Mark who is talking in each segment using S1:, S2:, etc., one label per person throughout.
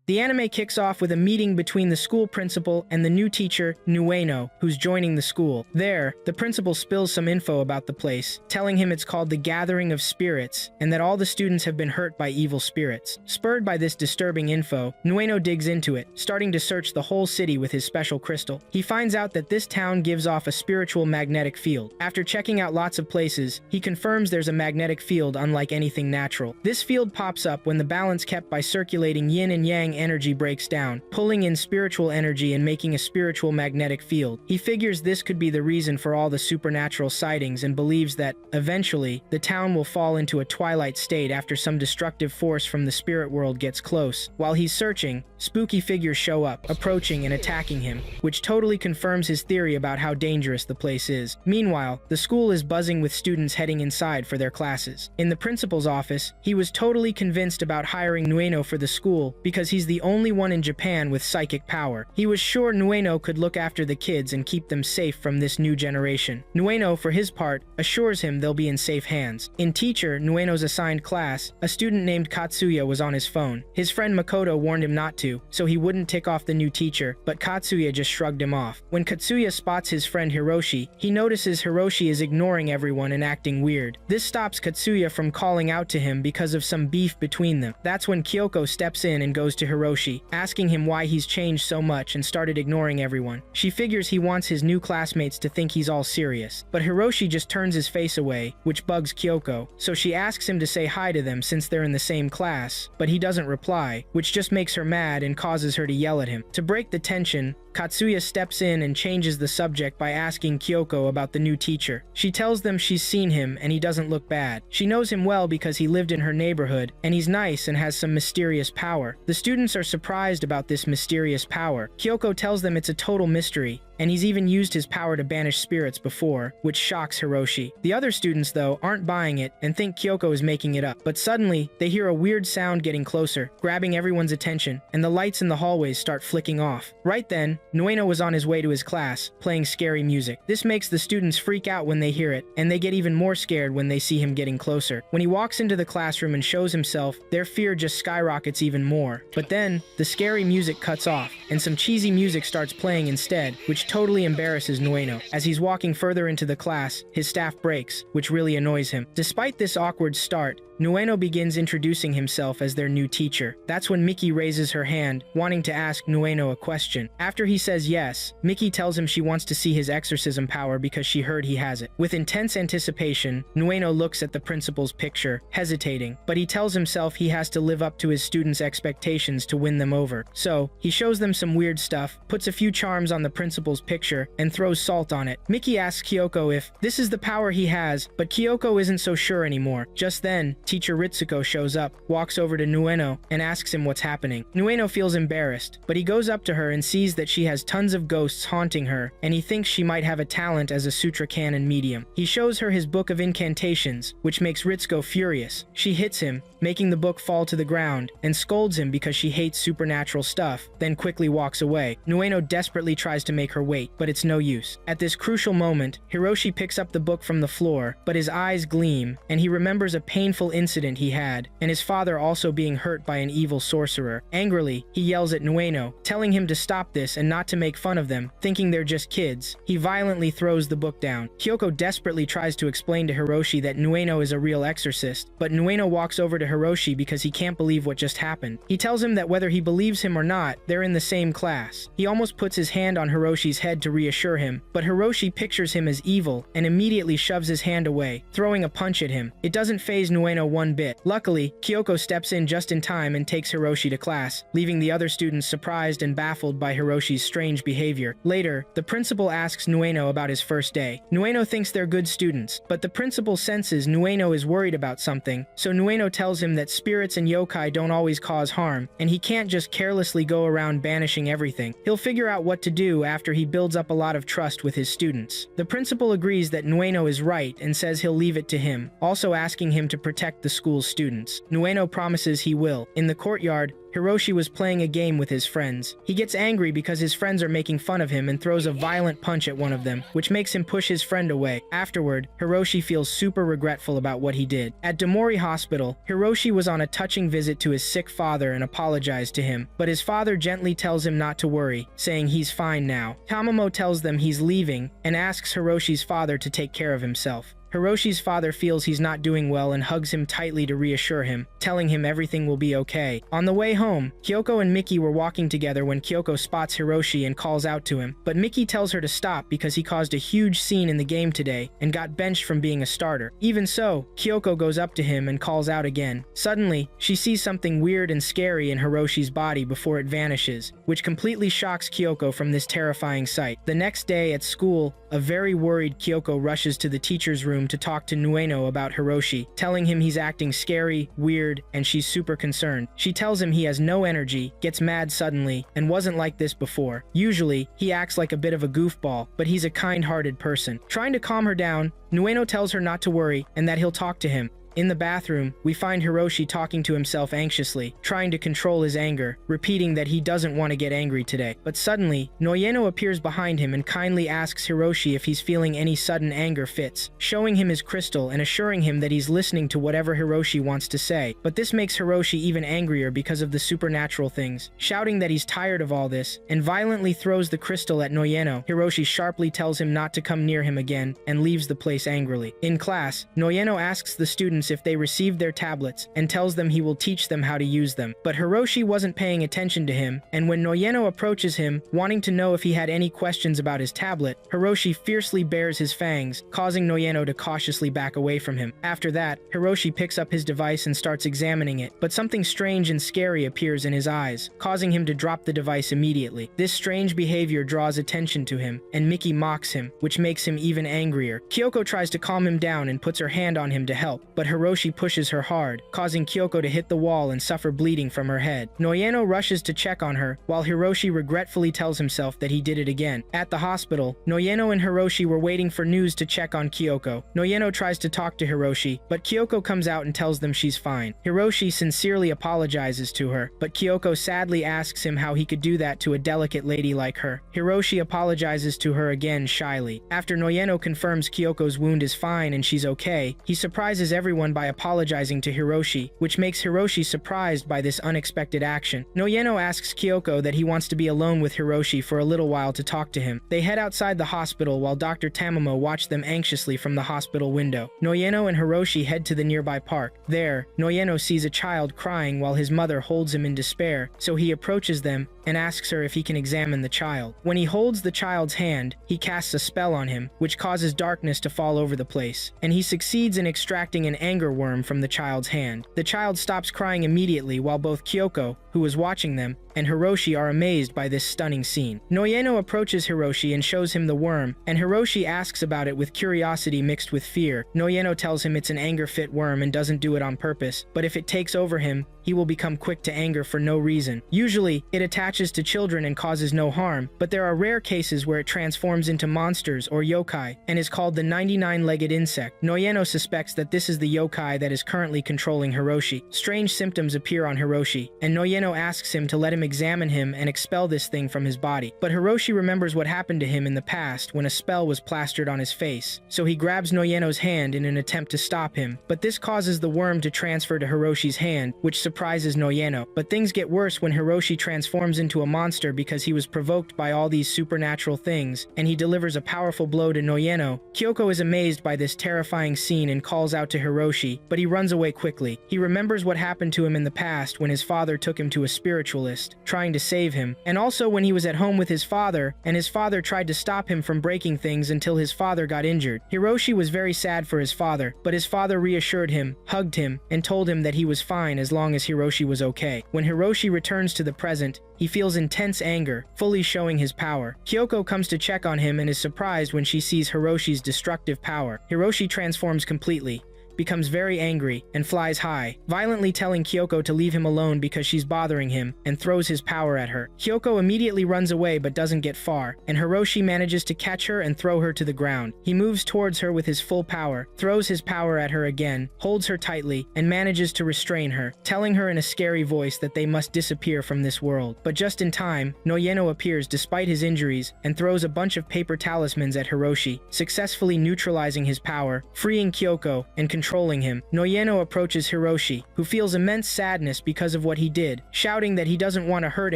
S1: The anime kicks off with a meeting between the school principal and the new teacher, Nueno, who's joining the school. There, the principal spills some info about the place, telling him it's called the Gathering of Spirits, and that all the students have been hurt by evil spirits. Spurred by this disturbing info, Nueno digs into it, starting to search the whole city with his special crystal. He finds out that this town gives off a spiritual magnetic field. After checking out lots of places, he confirms there's a magnetic field unlike anything natural. This field pops up when the balance kept by circulating yin and yang energy breaks down, pulling in spiritual energy and making a spiritual magnetic field. He figures this could be the reason for all the supernatural sightings and believes that, eventually, the town will fall into a twilight state after some destructive force from the spirit world gets close. While he's searching, spooky figures show up, approaching and attacking him, which totally confirms his theory about how dangerous the place is. Meanwhile, the school is buzzing with students heading inside for their classes. In the principal's office, he was totally convinced about hiring Nueno for the school because he's the only one in Japan with psychic power. He was sure Nueno could look after the kids and keep them safe from this new generation. Nueno, for his part, assures him they'll be in safe hands. In teacher, Nueno's assigned class, a student named Katsuya was on his phone. His friend Makoto warned him not to, so he wouldn't tick off the new teacher, but Katsuya just shrugged him off. When Katsuya spots his friend Hiroshi, he notices Hiroshi is ignoring everyone and acting weird. This stops Katsuya from calling out to him because of some beef between them. That's when Kyoko steps in and goes to Hiroshi, asking him why he's changed so much and started ignoring everyone. She figures he wants his new classmates to think he's all serious, but Hiroshi just turns his face away, which bugs Kyoko, so she asks him to say hi to them since they're in the same class, but he doesn't reply, which just makes her mad and causes her to yell at him. To break the tension, Katsuya steps in and changes the subject by asking Kyoko about the new teacher. She tells them she's seen him and he doesn't look bad. She knows him well because he lived in her neighborhood, and he's nice and has some mysterious power. The students are surprised about this mysterious power. Kyoko tells them it's a total mystery, and he's even used his power to banish spirits before, which shocks Hiroshi. The other students, though, aren't buying it and think Kyoko is making it up. But suddenly, they hear a weird sound getting closer, grabbing everyone's attention, and the lights in the hallways start flicking off. Right then, Nueno was on his way to his class, playing scary music. This makes the students freak out when they hear it, and they get even more scared when they see him getting closer. When he walks into the classroom and shows himself, their fear just skyrockets even more. But then, the scary music cuts off, and some cheesy music starts playing instead, which totally embarrasses Nueno. As he's walking further into the class, his staff breaks, which really annoys him. Despite this awkward start, Nueno begins introducing himself as their new teacher. That's when Miki raises her hand, wanting to ask Nueno a question. After he says yes, Miki tells him she wants to see his exorcism power because she heard he has it. With intense anticipation, Nueno looks at the principal's picture, hesitating, but he tells himself he has to live up to his students' expectations to win them over. So, he shows them some weird stuff, puts a few charms on the principal's picture, and throws salt on it. Miki asks Kyoko if this is the power he has, but Kyoko isn't so sure anymore. Just then, teacher Ritsuko shows up, walks over to Nueno, and asks him what's happening. Nueno feels embarrassed, but he goes up to her and sees that she has tons of ghosts haunting her, and he thinks she might have a talent as a sutra canon medium. He shows her his book of incantations, which makes Ritsuko furious. She hits him, making the book fall to the ground, and scolds him because she hates supernatural stuff, then quickly walks away. Nueno desperately tries to make her wait, but it's no use. At this crucial moment, Hiroshi picks up the book from the floor, but his eyes gleam, and he remembers a painful incident he had, and his father also being hurt by an evil sorcerer. Angrily, he yells at Nueno, telling him to stop this and not to make fun of them, thinking they're just kids. He violently throws the book down. Kyoko desperately tries to explain to Hiroshi that Nueno is a real exorcist, but Nueno walks over to Hiroshi because he can't believe what just happened. He tells him that whether he believes him or not, they're in the same class. He almost puts his hand on Hiroshi's head to reassure him, but Hiroshi pictures him as evil and immediately shoves his hand away, throwing a punch at him. It doesn't faze Nueno one bit. Luckily, Kyoko steps in just in time and takes Hiroshi to class, leaving the other students surprised and baffled by Hiroshi's strange behavior. Later, the principal asks Nueno about his first day. Nueno thinks they're good students, but the principal senses Nueno is worried about something, so Nueno tells him that spirits and yokai don't always cause harm, and he can't just carelessly go around banishing everything. He'll figure out what to do after he builds up a lot of trust with his students. The principal agrees that Nueno is right and says he'll leave it to him, also asking him to protect protect the school's students. Nueno promises he will. In the courtyard, Hiroshi was playing a game with his friends. He gets angry because his friends are making fun of him and throws a violent punch at one of them, which makes him push his friend away. Afterward, Hiroshi feels super regretful about what he did. At Demori Hospital, Hiroshi was on a touching visit to his sick father and apologized to him, but his father gently tells him not to worry, saying he's fine now. Tamamo tells them he's leaving and asks Hiroshi's father to take care of himself. Hiroshi's father feels he's not doing well and hugs him tightly to reassure him, telling him everything will be okay. On the way home, Kyoko and Miki were walking together when Kyoko spots Hiroshi and calls out to him, but Miki tells her to stop because he caused a huge scene in the game today and got benched from being a starter. Even so, Kyoko goes up to him and calls out again. Suddenly, she sees something weird and scary in Hiroshi's body before it vanishes, which completely shocks Kyoko from this terrifying sight. The next day at school, a very worried Kyoko rushes to the teacher's room to talk to Nueno about Hiroshi, telling him he's acting scary, weird, and she's super concerned. She tells him he has no energy, gets mad suddenly, and wasn't like this before. Usually, he acts like a bit of a goofball, but he's a kind-hearted person. Trying to calm her down, Nueno tells her not to worry and that he'll talk to him. In the bathroom, we find Hiroshi talking to himself anxiously, trying to control his anger, repeating that he doesn't want to get angry today. But suddenly, Noyeno appears behind him and kindly asks Hiroshi if he's feeling any sudden anger fits, showing him his crystal and assuring him that he's listening to whatever Hiroshi wants to say. But this makes Hiroshi even angrier because of the supernatural things, shouting that he's tired of all this, and violently throws the crystal at Noyeno. Hiroshi sharply tells him not to come near him again and leaves the place angrily. In class, Noyeno asks the students if they received their tablets and tells them he will teach them how to use them. But Hiroshi wasn't paying attention to him, and when Noyeno approaches him, wanting to know if he had any questions about his tablet, Hiroshi fiercely bares his fangs, causing Noyeno to cautiously back away from him. After that, Hiroshi picks up his device and starts examining it, but something strange and scary appears in his eyes, causing him to drop the device immediately. This strange behavior draws attention to him, and Miki mocks him, which makes him even angrier. Kyoko tries to calm him down and puts her hand on him to help, but Hiroshi pushes her hard, causing Kyoko to hit the wall and suffer bleeding from her head. Noyeno rushes to check on her, while Hiroshi regretfully tells himself that he did it again. At the hospital, Noyeno and Hiroshi were waiting for news to check on Kyoko. Noyeno tries to talk to Hiroshi, but Kyoko comes out and tells them she's fine. Hiroshi sincerely apologizes to her, but Kyoko sadly asks him how he could do that to a delicate lady like her. Hiroshi apologizes to her again shyly. After Noyeno confirms Kyoko's wound is fine and she's okay, he surprises everyone by apologizing to Hiroshi, which makes Hiroshi surprised by this unexpected action. Noyeno asks Kyoko that he wants to be alone with Hiroshi for a little while to talk to him. They head outside the hospital while Dr. Tamamo watches them anxiously from the hospital window. Noyeno and Hiroshi head to the nearby park. There, Noyeno sees a child crying while his mother holds him in despair, so he approaches them and asks her if he can examine the child. When he holds the child's hand, he casts a spell on him, which causes darkness to fall over the place, and he succeeds in extracting an anger worm from the child's hand. The child stops crying immediately while both Kyoko, who was watching them, and Hiroshi are amazed by this stunning scene. Noyeno approaches Hiroshi and shows him the worm, and Hiroshi asks about it with curiosity mixed with fear. Noyeno tells him it's an anger-fit worm and doesn't do it on purpose, but if it takes over him, he will become quick to anger for no reason. Usually, it attaches to children and causes no harm, but there are rare cases where it transforms into monsters or yokai, and is called the 99-legged insect. Noyeno suspects that this is the yokai that is currently controlling Hiroshi. Strange symptoms appear on Hiroshi, and Noyeno asks him to let him examine him and expel this thing from his body. But Hiroshi remembers what happened to him in the past when a spell was plastered on his face, so he grabs Noyeno's hand in an attempt to stop him, but this causes the worm to transfer to Hiroshi's hand, which surprises Noyeno. But things get worse when Hiroshi transforms into a monster because he was provoked by all these supernatural things, and he delivers a powerful blow to Noyeno. Kyoko is amazed by this terrifying scene and calls out to Hiroshi, but he runs away quickly. He remembers what happened to him in the past when his father took him to a spiritualist, trying to save him, and also when he was at home with his father, and his father tried to stop him from breaking things until his father got injured. Hiroshi was very sad for his father, but his father reassured him, hugged him, and told him that he was fine as long as Hiroshi was okay. When Hiroshi returns to the present, he feels intense anger, fully showing his power. Kyoko comes to check on him and is surprised when she sees Hiroshi's destructive power. Hiroshi transforms completely, becomes very angry and flies high, violently telling Kyoko to leave him alone because she's bothering him, and throws his power at her. Kyoko immediately runs away but doesn't get far, and Hiroshi manages to catch her and throw her to the ground. He moves towards her with his full power, throws his power at her again, holds her tightly, and manages to restrain her, telling her in a scary voice that they must disappear from this world. But just in time, Noyeno appears despite his injuries and throws a bunch of paper talismans at Hiroshi, successfully neutralizing his power, freeing Kyoko, and controlling him. Noyeno approaches Hiroshi, who feels immense sadness because of what he did, shouting that he doesn't want to hurt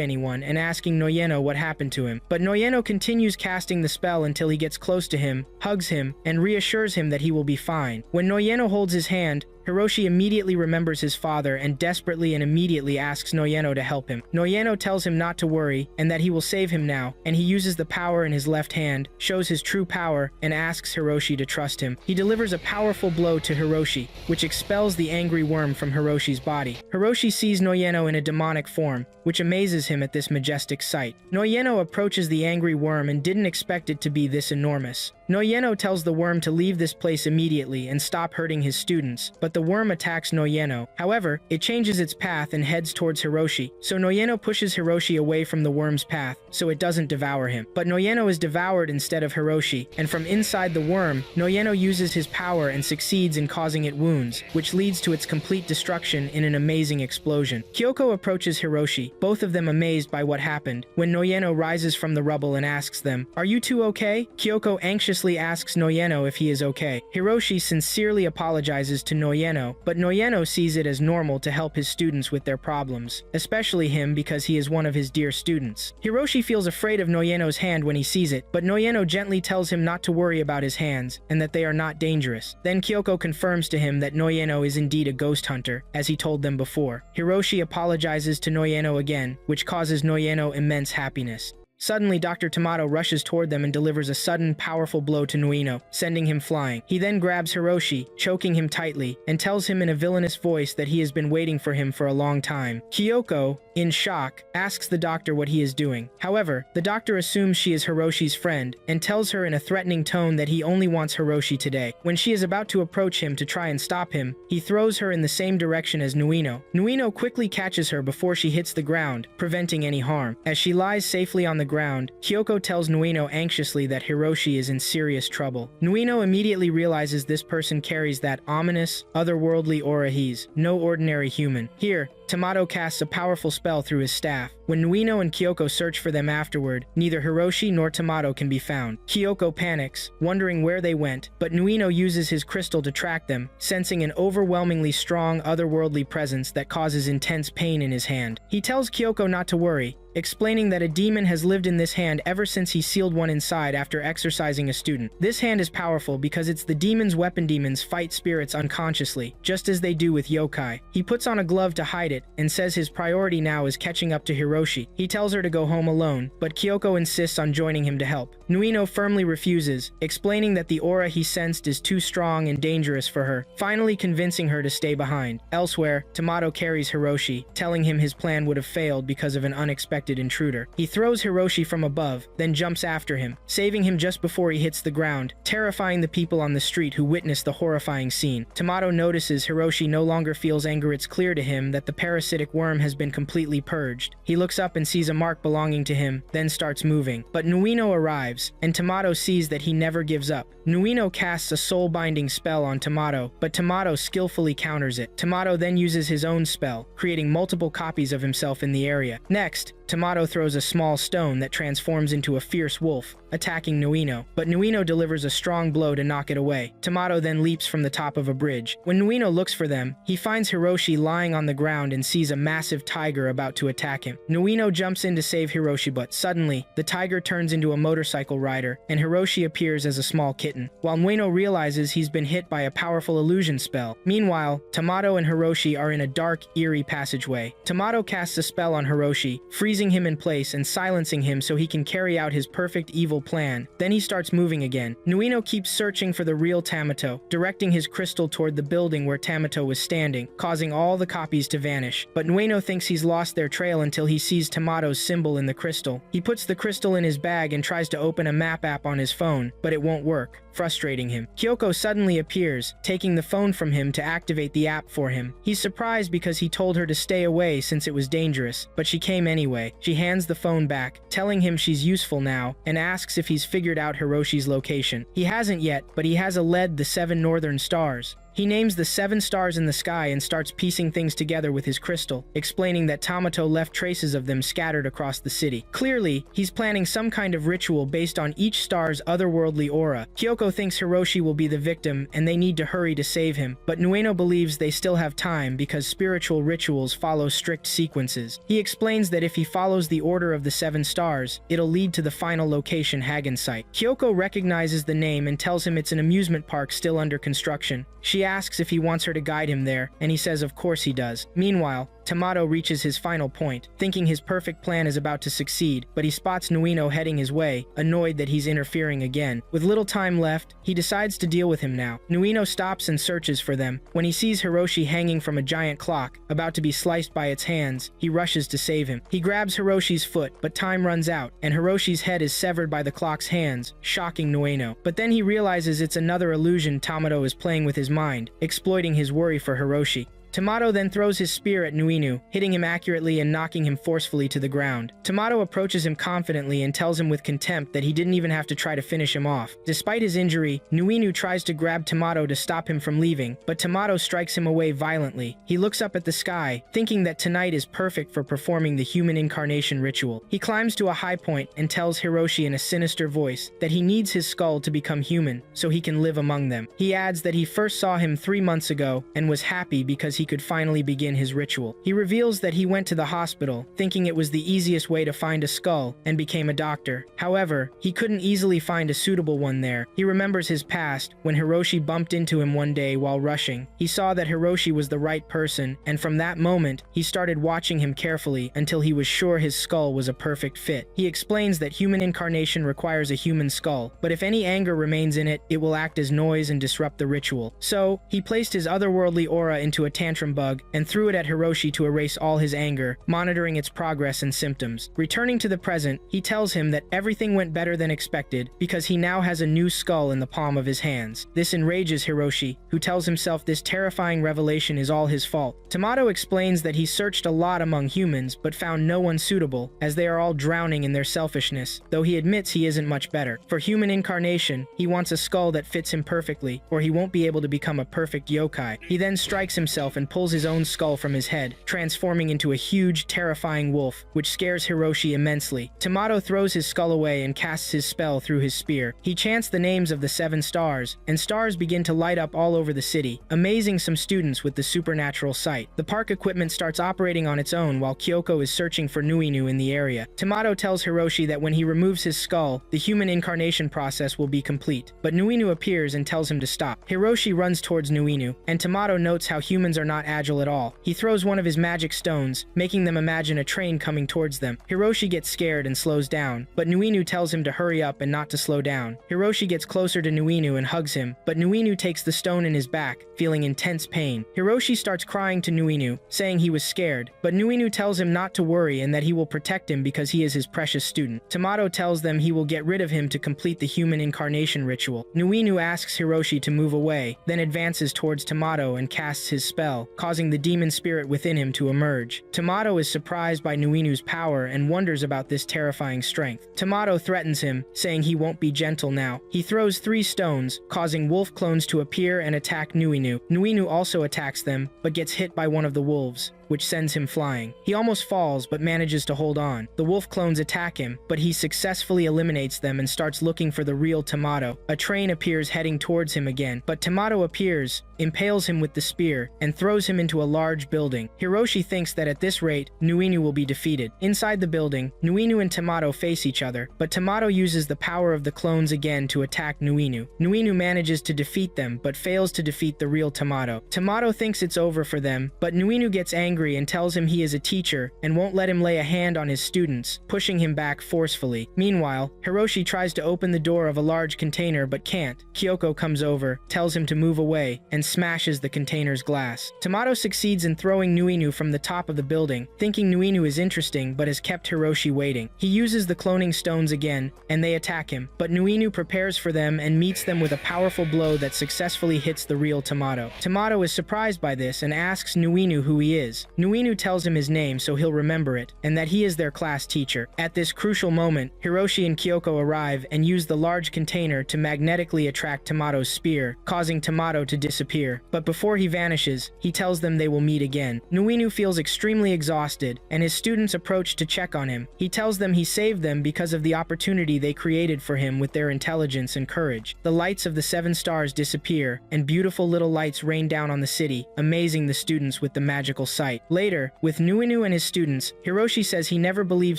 S1: anyone and asking Noyeno what happened to him. But Noyeno continues casting the spell until he gets close to him, hugs him, and reassures him that he will be fine. When Noyeno holds his hand, Hiroshi immediately remembers his father and desperately and immediately asks Noyeno to help him. Noyeno tells him not to worry and that he will save him now, and he uses the power in his left hand, shows his true power, and asks Hiroshi to trust him. He delivers a powerful blow to Hiroshi, which expels the angry worm from Hiroshi's body. Hiroshi sees Noyeno in a demonic form, which amazes him at this majestic sight. Noyeno approaches the angry worm and didn't expect it to be this enormous. Noyeno tells the worm to leave this place immediately and stop hurting his students, but the worm attacks Noyeno. However, it changes its path and heads towards Hiroshi, so Noyeno pushes Hiroshi away from the worm's path so it doesn't devour him. But Noyeno is devoured instead of Hiroshi, and from inside the worm, Noyeno uses his power and succeeds in causing it wounds, which leads to its complete destruction in an amazing explosion. Kyoko approaches Hiroshi, both of them amazed by what happened, when Noyeno rises from the rubble and asks them, "Are you two okay?" Kyoko anxiously asks Noyeno if he is okay. Hiroshi sincerely apologizes to Noyeno, but Noyeno sees it as normal to help his students with their problems, especially him because he is one of his dear students. Hiroshi feels afraid of Noyeno's hand when he sees it, but Noyeno gently tells him not to worry about his hands, and that they are not dangerous. Then Kyoko confirms to him that Noyeno is indeed a ghost hunter, as he told them before. Hiroshi apologizes to Noyeno again, which causes Noyeno immense happiness. Suddenly, Dr. Tomato rushes toward them and delivers a sudden, powerful blow to Noyeno, sending him flying. He then grabs Hiroshi, choking him tightly, and tells him in a villainous voice that he has been waiting for him for a long time. Kyoko, in shock, asks the doctor what he is doing. However, the doctor assumes she is Hiroshi's friend, and tells her in a threatening tone that he only wants Hiroshi today. When she is about to approach him to try and stop him, he throws her in the same direction as Noyeno. Noyeno quickly catches her before she hits the ground, preventing any harm. As she lies safely on the ground, Kyoko tells Noyeno anxiously that Hiroshi is in serious trouble. Noyeno immediately realizes this person carries that ominous, otherworldly aura. He's no ordinary human. Here, Tomato casts a powerful spell through his staff. When Noyeno and Kyoko search for them afterward, neither Hiroshi nor Tomato can be found. Kyoko panics, wondering where they went, but Noyeno uses his crystal to track them, sensing an overwhelmingly strong otherworldly presence that causes intense pain in his hand. He tells Kyoko not to worry, explaining that a demon has lived in this hand ever since he sealed one inside after exorcising a student. This hand is powerful because it's the demon's weapon. Demons fight spirits unconsciously, just as they do with yokai. He puts on a glove to hide it and says his priority now is catching up to Hiroshi. He tells her to go home alone, but Kyoko insists on joining him to help. Noyeno firmly refuses, explaining that the aura he sensed is too strong and dangerous for her, finally convincing her to stay behind. Elsewhere, Tomato carries Hiroshi, telling him his plan would have failed because of an unexpected intruder. He throws Hiroshi from above, then jumps after him, saving him just before he hits the ground, terrifying the people on the street who witness the horrifying scene. Tomato notices Hiroshi no longer feels anger. It's clear to him that the parasitic worm has been completely purged. He looks up and sees a mark belonging to him, then starts moving. But Noyeno arrives, and Tomato sees that he never gives up. Noyeno casts a soul-binding spell on Tomato, but Tomato skillfully counters it. Tomato then uses his own spell, creating multiple copies of himself in the area. Next, Tomato throws a small stone that transforms into a fierce wolf, attacking Noyeno, but Noyeno delivers a strong blow to knock it away. Tomato then leaps from the top of a bridge. When Noyeno looks for them, he finds Hiroshi lying on the ground and sees a massive tiger about to attack him. Noyeno jumps in to save Hiroshi, but suddenly, the tiger turns into a motorcycle rider, and Hiroshi appears as a small kitten, while Noyeno realizes he's been hit by a powerful illusion spell. Meanwhile, Tomato and Hiroshi are in a dark, eerie passageway. Tomato casts a spell on Hiroshi, freezing him in place and silencing him so he can carry out his perfect evil plan. Then he starts moving again. Noyeno keeps searching for the real Tamato, directing his crystal toward the building where Tamato was standing, causing all the copies to vanish. vanish, but Nueno thinks he's lost their trail until he sees Tamato's symbol in the crystal. He puts the crystal in his bag and tries to open a map app on his phone, but it won't work, frustrating him. Kyoko suddenly appears, taking the phone from him to activate the app for him. He's surprised because he told her to stay away since it was dangerous, but she came anyway. She hands the phone back, telling him she's useful now, and asks if he's figured out Hiroshi's location. He hasn't yet, but he has led the 7 northern stars. He names the 7 stars in the sky and starts piecing things together with his crystal, explaining that Tamato left traces of them scattered across the city. Clearly, he's planning some kind of ritual based on each star's otherworldly aura. Kyoko thinks Hiroshi will be the victim and they need to hurry to save him, but Nueno believes they still have time because spiritual rituals follow strict sequences. He explains that if he follows the order of the 7 stars, it'll lead to the final location Hagen site. Kyoko recognizes the name and tells him it's an amusement park still under construction. She asks if he wants her to guide him there, and he says of course he does. Meanwhile, Tamato reaches his final point, thinking his perfect plan is about to succeed, but he spots Nueno heading his way, annoyed that he's interfering again. With little time left, he decides to deal with him now. Nueno stops and searches for them. When he sees Hiroshi hanging from a giant clock, about to be sliced by its hands, he rushes to save him. He grabs Hiroshi's foot, but time runs out, and Hiroshi's head is severed by the clock's hands, shocking Nueno. But then he realizes it's another illusion Tamato is playing with his mind, exploiting his worry for Hiroshi. Tamato then throws his spear at Nueno, hitting him accurately and knocking him forcefully to the ground. Tamato approaches him confidently and tells him with contempt that he didn't even have to try to finish him off. Despite his injury, Nueno tries to grab Tamato to stop him from leaving, but Tamato strikes him away violently. He looks up at the sky, thinking that tonight is perfect for performing the human incarnation ritual. He climbs to a high point and tells Hiroshi in a sinister voice that he needs his skull to become human so he can live among them. He adds that he first saw him 3 months ago and was happy because he could finally begin his ritual. He reveals that he went to the hospital, thinking it was the easiest way to find a skull, and became a doctor. However, he couldn't easily find a suitable one there. He remembers his past, when Hiroshi bumped into him one day while rushing. He saw that Hiroshi was the right person, and from that moment, he started watching him carefully until he was sure his skull was a perfect fit. He explains that human incarnation requires a human skull, but if any anger remains in it, it will act as noise and disrupt the ritual. So, he placed his otherworldly aura into a tantrum bug and threw it at Hiroshi to erase all his anger, monitoring its progress and symptoms. Returning to the present, he tells him that everything went better than expected because he now has a new skull in the palm of his hands. This enrages Hiroshi, who tells himself this terrifying revelation is all his fault. Tamato explains that he searched a lot among humans but found no one suitable, as they are all drowning in their selfishness, though he admits he isn't much better. For human incarnation, he wants a skull that fits him perfectly, or he won't be able to become a perfect yokai. He then strikes himself and pulls his own skull from his head, transforming into a huge, terrifying wolf, which scares Hiroshi immensely. Tamato throws his skull away and casts his spell through his spear. He chants the names of the 7 stars, and stars begin to light up all over the city, amazing some students with the supernatural sight. The park equipment starts operating on its own while Kyoko is searching for Nueno in the area. Tamato tells Hiroshi that when he removes his skull, the human incarnation process will be complete, but Nueno appears and tells him to stop. Hiroshi runs towards Nueno, and Tamato notes how humans are not agile at all. He throws one of his magic stones, making them imagine a train coming towards them. Hiroshi gets scared and slows down, but Nueno tells him to hurry up and not to slow down. Hiroshi gets closer to Nueno and hugs him, but Nueno takes the stone in his back, feeling intense pain. Hiroshi starts crying to Nueno, saying he was scared, but Nueno tells him not to worry and that he will protect him because he is his precious student. Tamato tells them he will get rid of him to complete the human incarnation ritual. Nueno asks Hiroshi to move away, then advances towards Tamato and casts his spell, causing the demon spirit within him to emerge. Tamato is surprised by Nueno's power and wonders about this terrifying strength. Tamato threatens him, saying he won't be gentle now. He throws 3 stones, causing wolf clones to appear and attack Nueno. Nueno also attacks them, but gets hit by one of the wolves, which sends him flying. He almost falls, but manages to hold on. The wolf clones attack him, but he successfully eliminates them and starts looking for the real Tamato. A train appears heading towards him again, but Tamato appears, impales him with the spear, and throws him into a large building. Hiroshi thinks that at this rate, Nueno will be defeated. Inside the building, Nueno and Tamato face each other, but Tamato uses the power of the clones again to attack Nueno. Nueno manages to defeat them, but fails to defeat the real Tamato. Tamato thinks it's over for them, but Nueno gets angry angry and tells him he is a teacher and won't let him lay a hand on his students, pushing him back forcefully. Meanwhile, Hiroshi tries to open the door of a large container but can't. Kyoko comes over, tells him to move away, and smashes the container's glass. Tomato succeeds in throwing Nuinu from the top of the building, thinking Nuinu is interesting but has kept Hiroshi waiting. He uses the cloning stones again, and they attack him, but Nuinu prepares for them and meets them with a powerful blow that successfully hits the real Tomato. Tomato is surprised by this and asks Nuinu who he is. Nuinu tells him his name so he'll remember it, and that he is their class teacher. At this crucial moment, Hiroshi and Kyoko arrive and use the large container to magnetically attract Tomato's spear, causing Tomato to disappear. But before he vanishes, he tells them they will meet again. Nuinu feels extremely exhausted, and his students approach to check on him. He tells them he saved them because of the opportunity they created for him with their intelligence and courage. The lights of the 7 stars disappear, and beautiful little lights rain down on the city, amazing the students with the magical sight. Later, with Nuinu and his students, Hiroshi says he never believed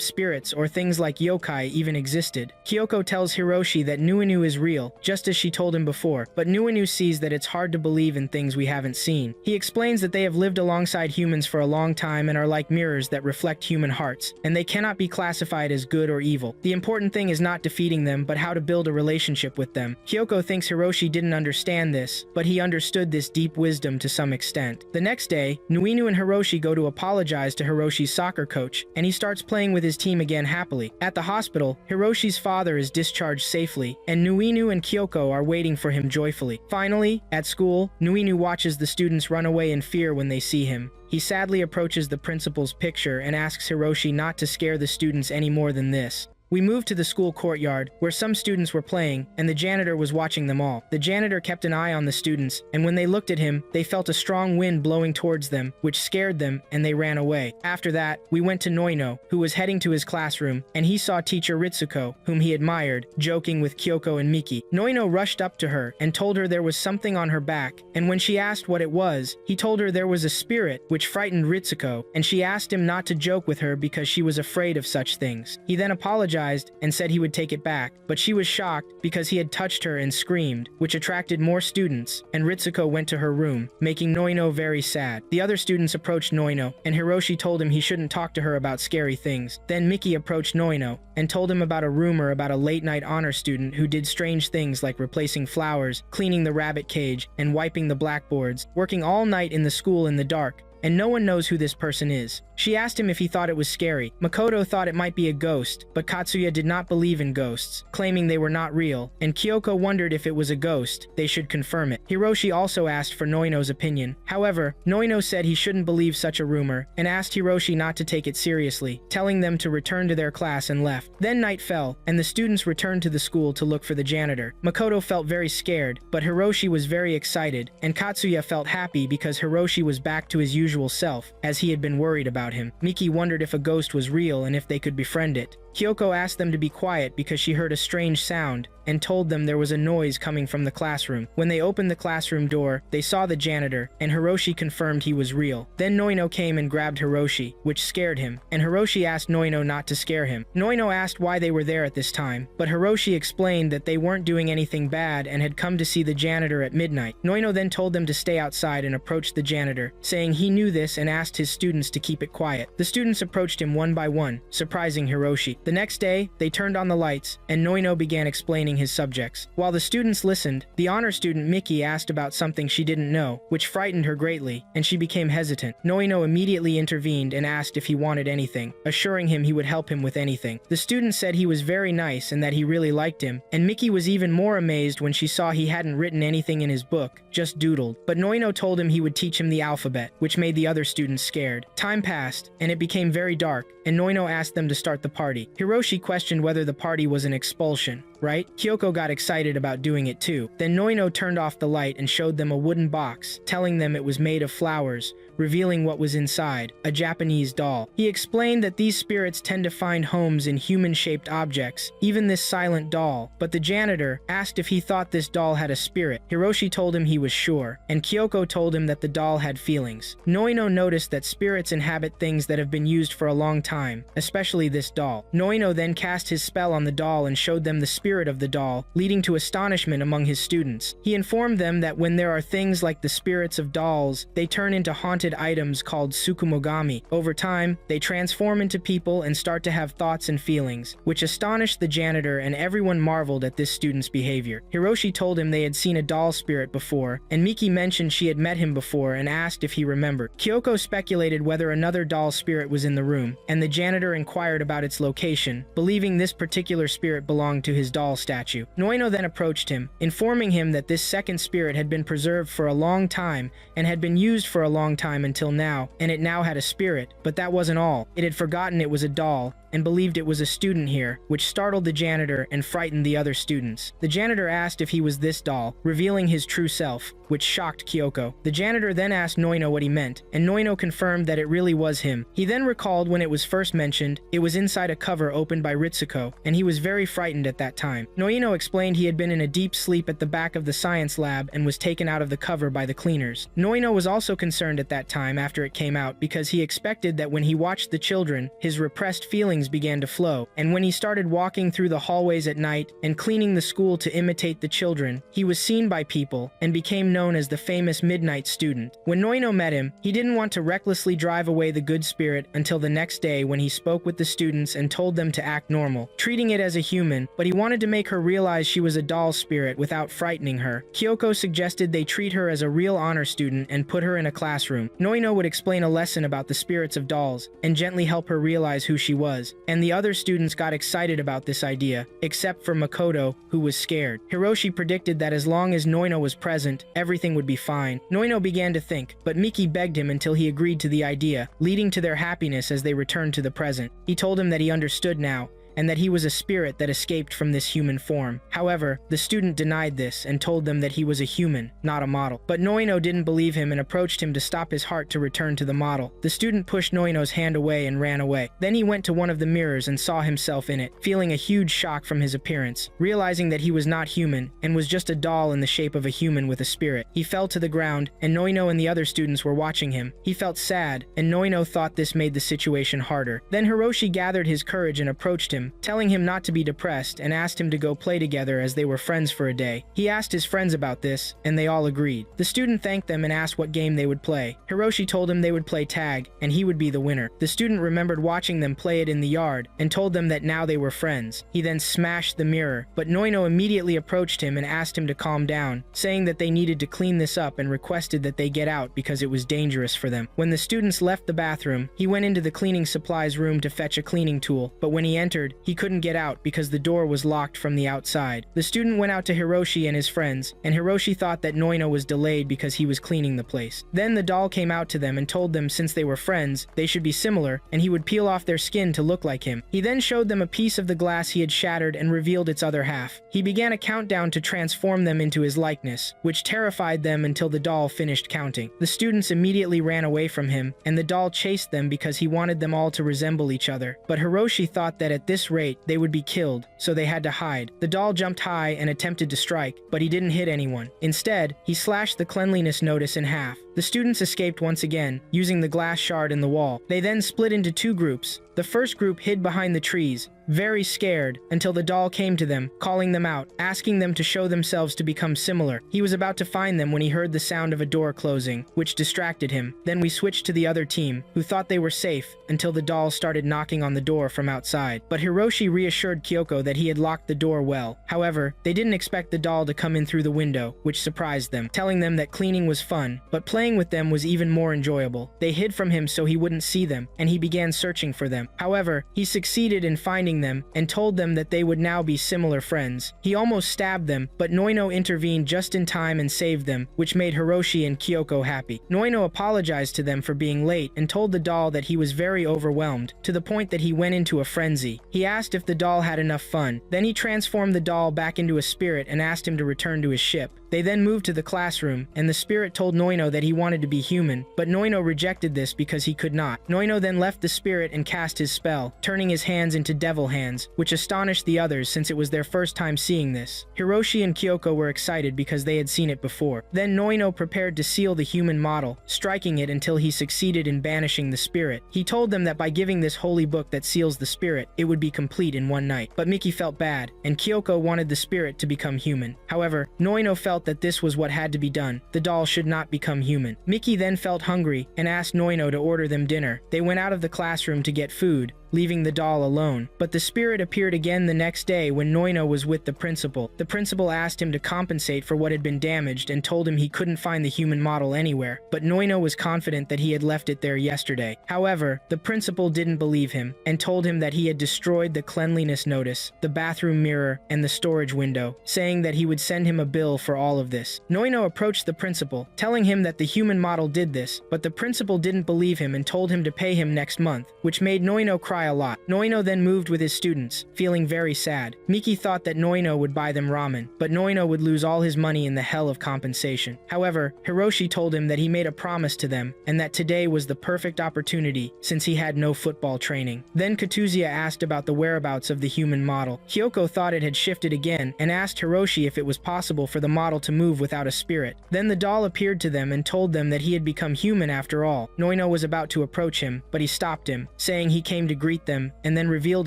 S1: spirits or things like yokai even existed. Kyoko tells Hiroshi that Nuinu is real, just as she told him before, but Nuinu sees that it's hard to believe in things we haven't seen. He explains that they have lived alongside humans for a long time and are like mirrors that reflect human hearts, and they cannot be classified as good or evil. The important thing is not defeating them, but how to build a relationship with them. Kyoko thinks Hiroshi didn't understand this, but he understood this deep wisdom to some extent. The next day, Nuinu and Hiroshi go to apologize to Hiroshi's soccer coach, and he starts playing with his team again happily. At the hospital, Hiroshi's father is discharged safely, and Nuinu and Kyoko are waiting for him joyfully. Finally, at school, Nuinu watches the students run away in fear when they see him. He sadly approaches the principal's picture and asks Hiroshi not to scare the students any more than this. We moved to the school courtyard, where some students were playing, and the janitor was watching them all. The janitor kept an eye on the students, and when they looked at him, they felt a strong wind blowing towards them, which scared them, and they ran away. After that, we went to Noino, who was heading to his classroom, and he saw teacher Ritsuko, whom he admired, joking with Kyoko and Miki. Noino rushed up to her and told her there was something on her back, and when she asked what it was, he told her there was a spirit, which frightened Ritsuko, and she asked him not to joke with her because she was afraid of such things. He then apologized and said he would take it back, but she was shocked because he had touched her and screamed, which attracted more students, and Ritsuko went to her room, making Noino very sad. The other students approached Noino, and Hiroshi told him he shouldn't talk to her about scary things. Then Miki approached Noino and told him about a rumor about a late-night honor student who did strange things like replacing flowers, cleaning the rabbit cage, and wiping the blackboards, working all night in the school in the dark, and no one knows who this person is. She asked him if he thought it was scary. Makoto thought it might be a ghost, but Katsuya did not believe in ghosts, claiming they were not real, and Kyoko wondered if it was a ghost, they should confirm it. Hiroshi also asked for Noino's opinion. However, Noino said he shouldn't believe such a rumor, and asked Hiroshi not to take it seriously, telling them to return to their class and left. Then night fell, and the students returned to the school to look for the janitor. Makoto felt very scared, but Hiroshi was very excited, and Katsuya felt happy because Hiroshi was back to his usual self, as he had been worried about him. Miki wondered if a ghost was real and if they could befriend it. Kyoko asked them to be quiet because she heard a strange sound and told them there was a noise coming from the classroom. When they opened the classroom door, they saw the janitor, and Hiroshi confirmed he was real. Then Noino came and grabbed Hiroshi, which scared him, and Hiroshi asked Noino not to scare him. Noino asked why they were there at this time, but Hiroshi explained that they weren't doing anything bad and had come to see the janitor at midnight. Noino then told them to stay outside and approached the janitor, saying he knew this and asked his students to keep it quiet. The students approached him one by one, surprising Hiroshi. The next day, they turned on the lights, and Noino began explaining his subjects. While the students listened, the honor student Miki asked about something she didn't know, which frightened her greatly, and she became hesitant. Noino immediately intervened and asked if he wanted anything, assuring him he would help him with anything. The student said he was very nice and that he really liked him, and Miki was even more amazed when she saw he hadn't written anything in his book, just doodled. But Noino told him he would teach him the alphabet, which made the other students scared. Time passed, and it became very dark, and Noino asked them to start the party. Hiroshi questioned whether the party was an expulsion, right? Kyoko got excited about doing it too. Then Noino turned off the light and showed them a wooden box, telling them it was made of flowers, revealing what was inside, a Japanese doll. He explained that these spirits tend to find homes in human-shaped objects, even this silent doll, but the janitor asked if he thought this doll had a spirit. Hiroshi told him he was sure, and Kyoko told him that the doll had feelings. Noino noticed that spirits inhabit things that have been used for a long time, especially this doll. Noino then cast his spell on the doll and showed them the spirit of the doll, leading to astonishment among his students. He informed them that when there are things like the spirits of dolls, they turn into haunted enchanted items called Tsukumogami. Over time, they transform into people and start to have thoughts and feelings, which astonished the janitor, and everyone marveled at this student's behavior. Hiroshi told him they had seen a doll spirit before, and Miki mentioned she had met him before and asked if he remembered. Kyoko speculated whether another doll spirit was in the room, and the janitor inquired about its location, believing this particular spirit belonged to his doll statue. Noino then approached him, informing him that this second spirit had been preserved for a long time and had been used for a long time until now, and it now had a spirit. But that wasn't all. It had forgotten it was a doll and believed it was a student here, which startled the janitor and frightened the other students. The janitor asked if he was this doll, revealing his true self, which shocked Kyoko. The janitor then asked Noino what he meant, and Noino confirmed that it really was him. He then recalled when it was first mentioned, it was inside a cover opened by Ritsuko, and he was very frightened at that time. Noino explained he had been in a deep sleep at the back of the science lab and was taken out of the cover by the cleaners. Noino was also concerned at that time after it came out because he expected that when he watched the children, his repressed feelings began to flow, and when he started walking through the hallways at night and cleaning the school to imitate the children, he was seen by people and became known as the famous Midnight Student. When Noino met him, he didn't want to recklessly drive away the good spirit until the next day when he spoke with the students and told them to act normal, treating it as a human, but he wanted to make her realize she was a doll spirit without frightening her. Kyoko suggested they treat her as a real honor student and put her in a classroom. Noino would explain a lesson about the spirits of dolls and gently help her realize who she was, and the other students got excited about this idea, except for Makoto, who was scared. Hiroshi predicted that as long as Noino was present, everything would be fine. Noino began to think, but Miki begged him until he agreed to the idea, leading to their happiness as they returned to the present. He told him that he understood now, and that he was a spirit that escaped from this human form. However, the student denied this and told them that he was a human, not a model. But Noino didn't believe him and approached him to stop his heart to return to the model. The student pushed Noino's hand away and ran away. Then he went to one of the mirrors and saw himself in it, feeling a huge shock from his appearance. Realizing that he was not human and was just a doll in the shape of a human with a spirit, he fell to the ground, and Noino and the other students were watching him. He felt sad, and Noino thought this made the situation harder. Then Hiroshi gathered his courage and approached him, telling him not to be depressed, and asked him to go play together as they were friends for a day. He asked his friends about this, and they all agreed. The student thanked them and asked what game they would play. Hiroshi told him they would play tag, and he would be the winner. The student remembered watching them play it in the yard, and told them that now they were friends. He then smashed the mirror, but Noino immediately approached him and asked him to calm down, saying that they needed to clean this up and requested that they get out because it was dangerous for them. When the students left the bathroom, he went into the cleaning supplies room to fetch a cleaning tool, but when he entered, he couldn't get out because the door was locked from the outside. The student went out to Hiroshi and his friends, and Hiroshi thought that Noino was delayed because he was cleaning the place. Then the doll came out to them and told them since they were friends, they should be similar, and he would peel off their skin to look like him. He then showed them a piece of the glass he had shattered and revealed its other half. He began a countdown to transform them into his likeness, which terrified them until the doll finished counting. The students immediately ran away from him, and the doll chased them because he wanted them all to resemble each other. But Hiroshi thought that at this rate, they would be killed, so they had to hide. The doll jumped high and attempted to strike, but he didn't hit anyone. Instead, he slashed the cleanliness notice in half. The students escaped once again, using the glass shard in the wall. They then split into two groups. The first group hid behind the trees, very scared, until the doll came to them, calling them out, asking them to show themselves to become similar. He was about to find them when he heard the sound of a door closing, which distracted him. Then we switched to the other team, who thought they were safe, until the doll started knocking on the door from outside. But Hiroshi reassured Kyoko that he had locked the door well. However, they didn't expect the doll to come in through the window, which surprised them, telling them that cleaning was fun, but playing with them was even more enjoyable. They hid from him so he wouldn't see them, and he began searching for them. However, he succeeded in finding them and told them that they would now be similar friends. He almost stabbed them, but Noino intervened just in time and saved them, which made Hiroshi and Kyoko happy. Noino apologized to them for being late and told the doll that he was very overwhelmed, to the point that he went into a frenzy. He asked if the doll had enough fun. Then he transformed the doll back into a spirit and asked him to return to his ship. They then moved to the classroom, and the spirit told Noino that he wanted to be human, but Noino rejected this because he could not. Noino then left the spirit and cast his spell, turning his hands into devil magical hands, which astonished the others since it was their first time seeing this. Hiroshi and Kyoko were excited because they had seen it before. Then Noino prepared to seal the human model, striking it until he succeeded in banishing the spirit. He told them that by giving this holy book that seals the spirit, it would be complete in one night. But Miki felt bad, and Kyoko wanted the spirit to become human. However, Noino felt that this was what had to be done. The doll should not become human. Miki then felt hungry and asked Noino to order them dinner. They went out of the classroom to get food, leaving the doll alone. But the spirit appeared again the next day when Noino was with the principal. The principal asked him to compensate for what had been damaged and told him he couldn't find the human model anywhere, but Noino was confident that he had left it there yesterday. However, the principal didn't believe him and told him that he had destroyed the cleanliness notice, the bathroom mirror, and the storage window, saying that he would send him a bill for all of this. Noino approached the principal, telling him that the human model did this, but the principal didn't believe him and told him to pay him next month, which made Noino cry a lot. Noino then moved with his students, feeling very sad. Miki thought that Noino would buy them ramen, but Noino would lose all his money in the hell of compensation. However, Hiroshi told him that he made a promise to them, and that today was the perfect opportunity since he had no football training. Then Katuzia asked about the whereabouts of the human model. Kyoko thought it had shifted again, and asked Hiroshi if it was possible for the model to move without a spirit. Then the doll appeared to them and told them that he had become human after all. Noino was about to approach him, but he stopped him, saying he came to greet them, and then revealed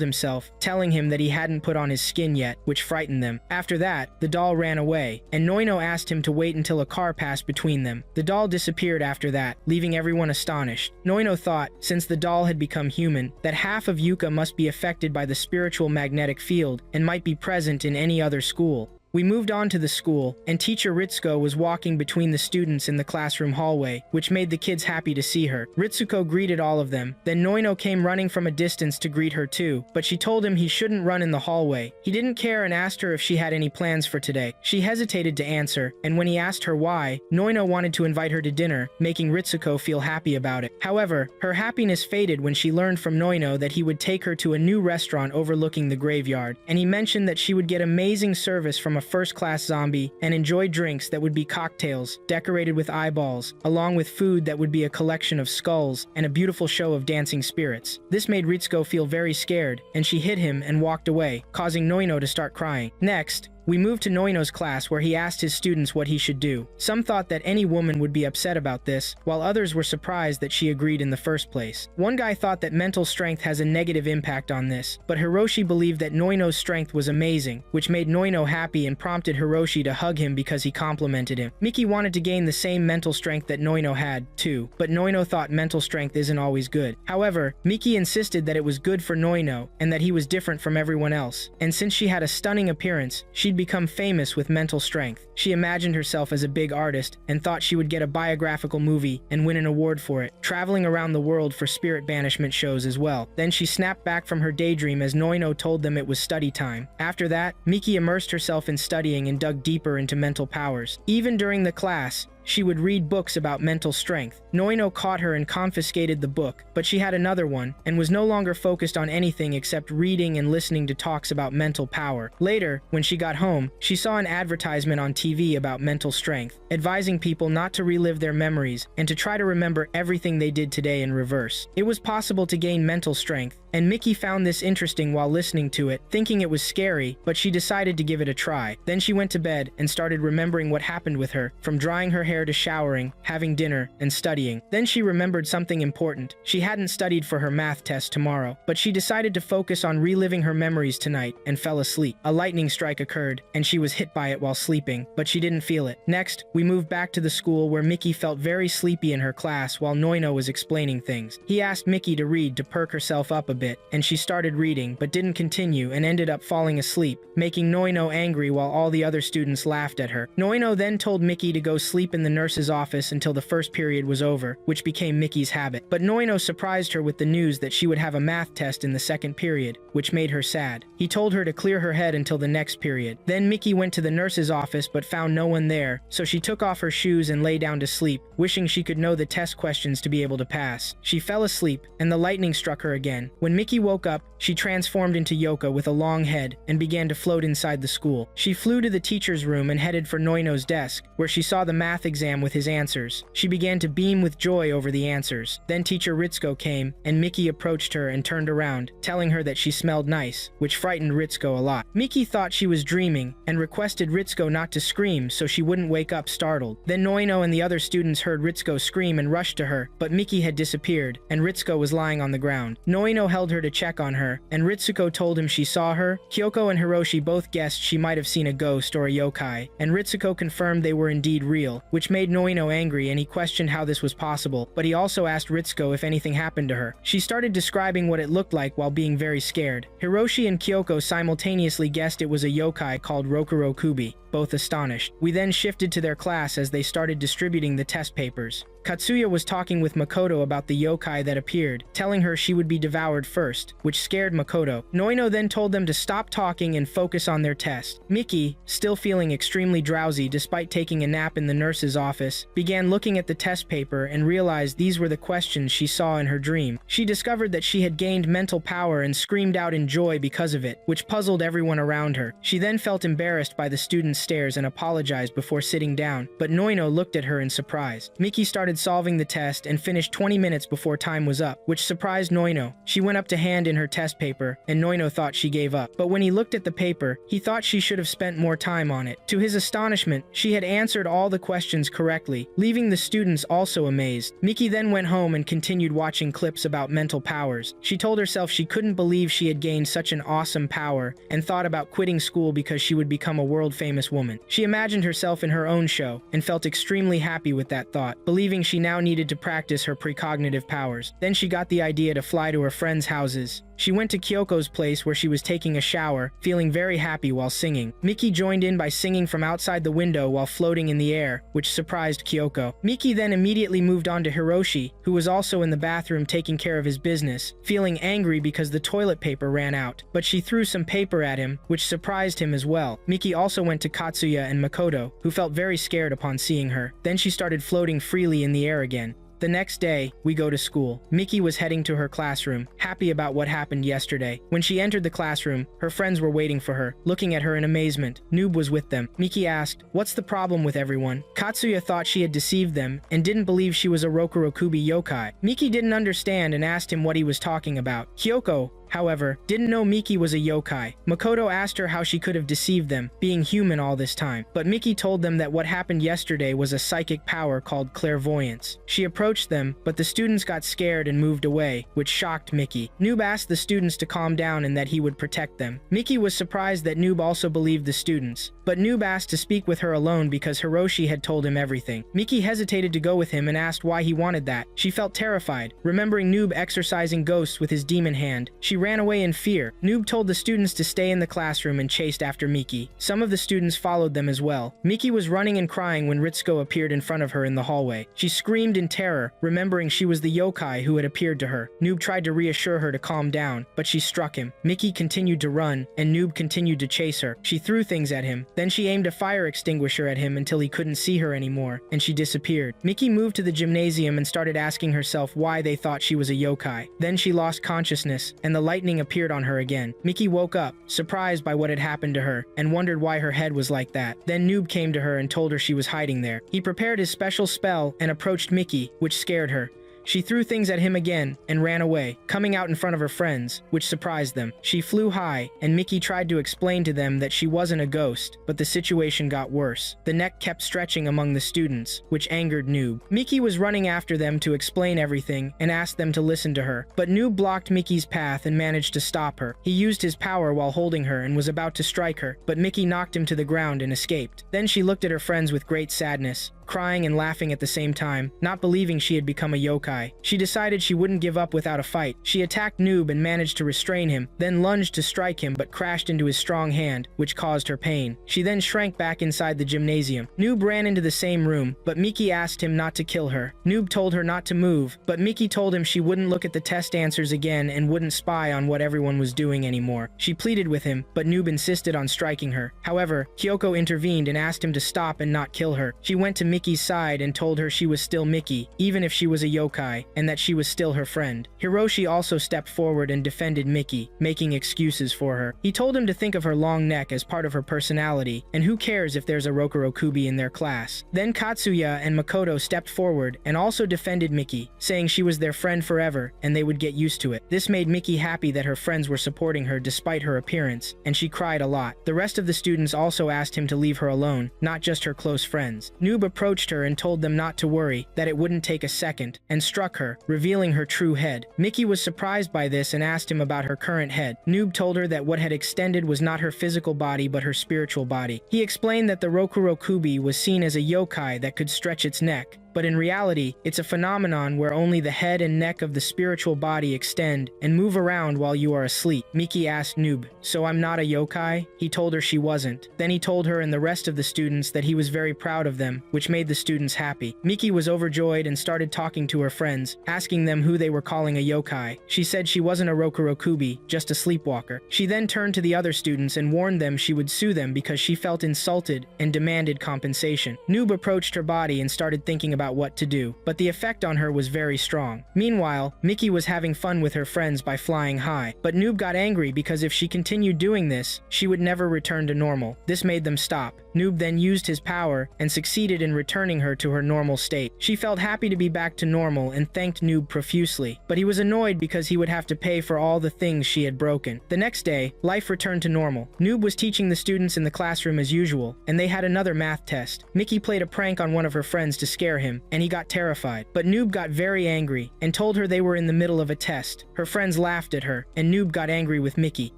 S1: himself, telling him that he hadn't put on his skin yet, which frightened them. After that, the doll ran away, and Noino asked him to wait until a car passed between them. The doll disappeared after that, leaving everyone astonished. Noino thought, since the doll had become human, that half of Yuka must be affected by the spiritual magnetic field and might be present in any other school. We moved on to the school, and teacher Ritsuko was walking between the students in the classroom hallway, which made the kids happy to see her. Ritsuko greeted all of them. Then Noino came running from a distance to greet her too, but she told him he shouldn't run in the hallway. He didn't care and asked her if she had any plans for today. She hesitated to answer, and when he asked her why, Noino wanted to invite her to dinner, making Ritsuko feel happy about it. However, her happiness faded when she learned from Noino that he would take her to a new restaurant overlooking the graveyard, and he mentioned that she would get amazing service from a first-class zombie and enjoy drinks that would be cocktails decorated with eyeballs, along with food that would be a collection of skulls and a beautiful show of dancing spirits. This made Ritsuko feel very scared, and she hit him and walked away, causing Noino to start crying. Next, we moved to Noino's class where he asked his students what he should do. Some thought that any woman would be upset about this, while others were surprised that she agreed in the first place. One guy thought that mental strength has a negative impact on this, but Hiroshi believed that Noino's strength was amazing, which made Noino happy and prompted Hiroshi to hug him because he complimented him. Miki wanted to gain the same mental strength that Noino had, too, but Noino thought mental strength isn't always good. However, Miki insisted that it was good for Noino and that he was different from everyone else, and since she had a stunning appearance, she'd become famous with mental strength. She imagined herself as a big artist and thought she would get a biographical movie and win an award for it, traveling around the world for spirit banishment shows as well. Then she snapped back from her daydream as Noino told them it was study time. After that, Miki immersed herself in studying and dug deeper into mental powers. Even during the class, she would read books about mental strength. Noino caught her and confiscated the book, but she had another one and was no longer focused on anything except reading and listening to talks about mental power. Later, when she got home, she saw an advertisement on TV about mental strength, advising people not to relive their memories and to try to remember everything they did today in reverse. It was possible to gain mental strength, and Miki found this interesting while listening to it, thinking it was scary, but she decided to give it a try. Then she went to bed and started remembering what happened with her, from drying her hair to showering, having dinner, and studying. Then she remembered something important. She hadn't studied for her math test tomorrow, but she decided to focus on reliving her memories tonight and fell asleep. A lightning strike occurred, and she was hit by it while sleeping, but she didn't feel it. Next, we moved back to the school where Miki felt very sleepy in her class while Noino was explaining things. He asked Miki to read to perk herself up a bit, and she started reading, but didn't continue and ended up falling asleep, making Noino angry while all the other students laughed at her. Noino then told Miki to go sleep in the nurse's office until the first period was over, which became Miki's habit. But Noino surprised her with the news that she would have a math test in the second period, which made her sad. He told her to clear her head until the next period. Then Miki went to the nurse's office but found no one there, so she took off her shoes and lay down to sleep, wishing she could know the test questions to be able to pass. She fell asleep, and the lightning struck her again. When Miki woke up, she transformed into Yoka with a long head and began to float inside the school. She flew to the teacher's room and headed for Noino's desk, where she saw the math exam with his answers. She began to beam with joy over the answers. Then teacher Ritsuko came, and Miki approached her and turned around, telling her that she smelled nice, which frightened Ritsuko a lot. Miki thought she was dreaming, and requested Ritsuko not to scream so she wouldn't wake up startled. Then Noino and the other students heard Ritsuko scream and rushed to her, but Miki had disappeared, and Ritsuko was lying on the ground. Noino held her to check on her, and Ritsuko told him she saw her. Kyoko and Hiroshi both guessed she might have seen a ghost or a yokai, and Ritsuko confirmed they were indeed real, which made Noino angry and he questioned how this was possible, but he also asked Ritsuko if anything happened to her. She started describing what it looked like while being very scared. Hiroshi and Kyoko simultaneously guessed it was a yokai called Rokuro Kubi, both astonished. We then shifted to their class as they started distributing the test papers. Katsuya was talking with Makoto about the yokai that appeared, telling her she would be devoured first, which scared Makoto. Noino then told them to stop talking and focus on their test. Miki, still feeling extremely drowsy despite taking a nap in the nurse's office, began looking at the test paper and realized these were the questions she saw in her dream. She discovered that she had gained mental power and screamed out in joy because of it, which puzzled everyone around her. She then felt embarrassed by the students' stares and apologized before sitting down, but Noino looked at her in surprise. Miki started solving the test and finished 20 minutes before time was up, which surprised Noino. She went up to hand in her test paper, and Noino thought she gave up. But when he looked at the paper, he thought she should have spent more time on it. To his astonishment, she had answered all the questions correctly, leaving the students also amazed. Miki then went home and continued watching clips about mental powers. She told herself she couldn't believe she had gained such an awesome power, and thought about quitting school because she would become a world-famous woman. She imagined herself in her own show, and felt extremely happy with that thought, believing she now needed to practice her precognitive powers. Then she got the idea to fly to her friends' houses. She went to Kyoko's place where she was taking a shower, feeling very happy while singing. Miki joined in by singing from outside the window while floating in the air, which surprised Kyoko. Miki then immediately moved on to Hiroshi, who was also in the bathroom taking care of his business, feeling angry because the toilet paper ran out, but she threw some paper at him, which surprised him as well. Miki also went to Katsuya and Makoto, who felt very scared upon seeing her. Then she started floating freely in the air again. The next day, we go to school. Miki was heading to her classroom, happy about what happened yesterday. When she entered the classroom, her friends were waiting for her, looking at her in amazement. Noob was with them. Miki asked, "What's the problem with everyone?" Katsuya thought she had deceived them, and didn't believe she was a Rokurokubi yokai. Miki didn't understand and asked him what he was talking about. Kyoko, however, didn't know Miki was a yokai. Makoto asked her how she could have deceived them, being human all this time. But Miki told them that what happened yesterday was a psychic power called clairvoyance. She approached them, but the students got scared and moved away, which shocked Miki. Noob asked the students to calm down and that he would protect them. Miki was surprised that Noob also believed the students, but Noob asked to speak with her alone because Hiroshi had told him everything. Miki hesitated to go with him and asked why he wanted that. She felt terrified, remembering Noob exorcising ghosts with his demon hand. She ran away in fear. Noob told the students to stay in the classroom and chased after Miki. Some of the students followed them as well. Miki was running and crying when Ritsuko appeared in front of her in the hallway. She screamed in terror, remembering she was the yokai who had appeared to her. Noob tried to reassure her to calm down, but she struck him. Miki continued to run, and Noob continued to chase her. She threw things at him. Then she aimed a fire extinguisher at him until he couldn't see her anymore, and she disappeared. Miki moved to the gymnasium and started asking herself why they thought she was a yokai. Then she lost consciousness, and the lightning appeared on her again. Miki woke up, surprised by what had happened to her, and wondered why her head was like that. Then Noob came to her and told her she was hiding there. He prepared his special spell and approached Miki, which scared her. She threw things at him again and ran away, coming out in front of her friends, which surprised them. She flew high, and Miki tried to explain to them that she wasn't a ghost, but the situation got worse. The neck kept stretching among the students, which angered Noob. Miki was running after them to explain everything and asked them to listen to her, but Noob blocked Miki's path and managed to stop her. He used his power while holding her and was about to strike her, but Miki knocked him to the ground and escaped. Then she looked at her friends with great sadness, crying and laughing at the same time, not believing she had become a yokai. She decided she wouldn't give up without a fight. She attacked Noob and managed to restrain him, then lunged to strike him but crashed into his strong hand, which caused her pain. She then shrank back inside the gymnasium. Noob ran into the same room, but Miki asked him not to kill her. Noob told her not to move, but Miki told him she wouldn't look at the test answers again and wouldn't spy on what everyone was doing anymore. She pleaded with him, but Noob insisted on striking her. However, Kyoko intervened and asked him to stop and not kill her. She went to Miki Miki's side and told her she was still Miki, even if she was a yokai, and that she was still her friend. Hiroshi also stepped forward and defended Miki, making excuses for her. He told him to think of her long neck as part of her personality, and who cares if there's a Rokurokubi in their class. Then Katsuya and Makoto stepped forward and also defended Miki, saying she was their friend forever and they would get used to it. This made Miki happy that her friends were supporting her despite her appearance, and she cried a lot. The rest of the students also asked him to leave her alone, not just her close friends. Noob approached her and told them not to worry, that it wouldn't take a second, and struck her, revealing her true head. Miki was surprised by this and asked him about her current head. Noob told her that what had extended was not her physical body but her spiritual body. He explained that the Rokurokubi was seen as a yokai that could stretch its neck, but in reality, it's a phenomenon where only the head and neck of the spiritual body extend and move around while you are asleep. Miki asked Noob, "So I'm not a yokai?" He told her she wasn't. Then he told her and the rest of the students that he was very proud of them, which made the students happy. Miki was overjoyed and started talking to her friends, asking them who they were calling a yokai. She said she wasn't a Rokurokubi, just a sleepwalker. She then turned to the other students and warned them she would sue them because she felt insulted and demanded compensation. Noob approached her body and started thinking about what to do, but the effect on her was very strong. Meanwhile, Miki was having fun with her friends by flying high, but Noob got angry because if she continued doing this, she would never return to normal. This made them stop. Noob then used his power and succeeded in returning her to her normal state. She felt happy to be back to normal and thanked Noob profusely, but he was annoyed because he would have to pay for all the things she had broken. The next day, life returned to normal. Noob was teaching the students in the classroom as usual, and they had another math test. Miki played a prank on one of her friends to scare him, and he got terrified. But Noob got very angry and told her they were in the middle of a test. Her friends laughed at her, and Noob got angry with Miki.